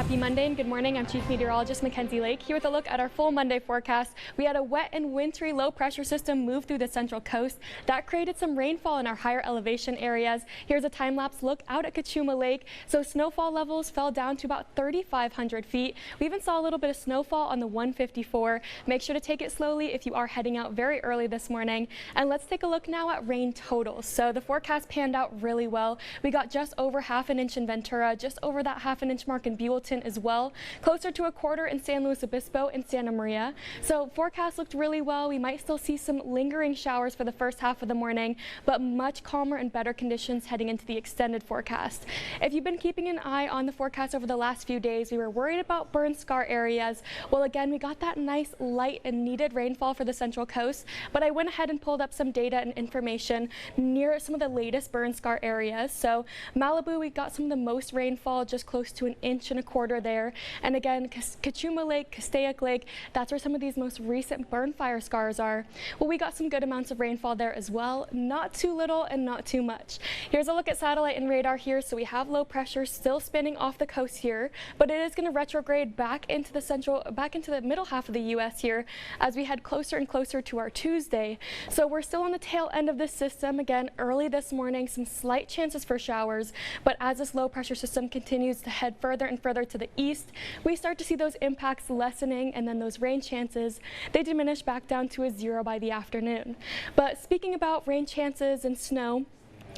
Happy Monday and good morning. I'm Chief Meteorologist Mackenzie Lake here with a look at our full Monday forecast. We had a wet and wintry low pressure system move through the central coast. That created some rainfall in our higher elevation areas. Here's a time-lapse look out at Cachuma Lake. So snowfall levels fell down to about 3,500 feet. We even saw a little bit of snowfall on the 154. Make sure to take it slowly if you are heading out very early this morning. And let's take a look now at rain totals. So the forecast panned out really well. We got just over half an inch in Ventura, just over that half an inch mark in Buellton as well, closer to a quarter in San Luis Obispo and Santa Maria. So forecast looked really well. We might still see some lingering showers for the first half of the morning, but much calmer and better conditions heading into the extended forecast. If you've been keeping an eye on the forecast over the last few days, we were worried about burn scar areas. Well, again, we got that nice light and needed rainfall for the central coast, but I went ahead and pulled up some data and information near some of the latest burn scar areas. So Malibu, we got some of the most rainfall, just close to an inch and a quarter there. And again, Cachuma Lake, Castaic Lake, that's where some of these most recent burn fire scars are. Well, we got some good amounts of rainfall there as well. Not too little and not too much. Here's a look at satellite and radar here. So we have low pressure still spinning off the coast here, but it is going to retrograde back into the middle half of the U.S. here as we head closer and closer to our Tuesday. So we're still on the tail end of this system. Again, early this morning, some slight chances for showers, but as this low pressure system continues to head further and further to the east, we start to see those impacts lessening, and then those rain chances, they diminish back down to a 0 by the afternoon. But speaking about rain chances and snow,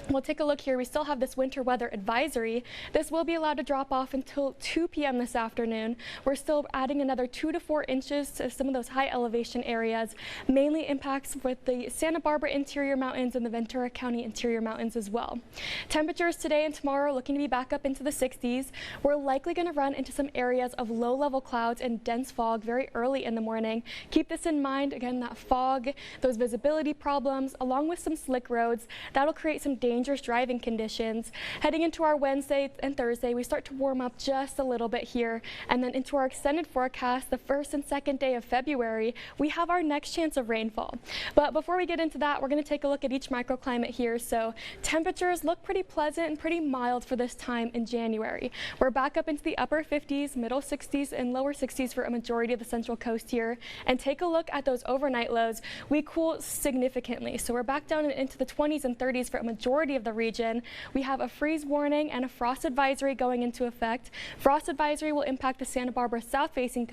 we'll take a look here. We still have this winter weather advisory. This will be allowed to drop off until 2 p.m. this afternoon. We're still adding another 2 to 4 inches to some of those high elevation areas, mainly impacts with the Santa Barbara interior mountains and the Ventura County interior mountains as well. Temperatures today and tomorrow are looking to be back up into the 60s. We're likely going to run into some areas of low level clouds and dense fog very early in the morning. Keep this in mind. Again, that fog, those visibility problems, along with some slick roads, that'll create some dangerous driving conditions. Heading into our Wednesday and Thursday, we start to warm up just a little bit here, and then into our extended forecast, the first and second day of February, we have our next chance of rainfall. But before we get into that, we're going to take a look at each microclimate here. So temperatures look pretty pleasant and pretty mild for this time in January. We're back up into the upper 50s, middle 60s, and lower 60s for a majority of the central coast here. And take a look at those overnight lows. We cool significantly, so we're back down into the 20s and 30s for a majority of the region. We have a freeze warning and a frost advisory going into effect. Frost advisory will impact the Santa Barbara south-facing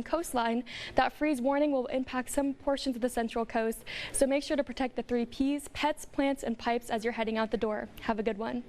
coastline. That freeze warning will impact some portions of the central coast. So make sure to protect the 3 Ps, pets, plants, and pipes as you're heading out the door. Have a good one.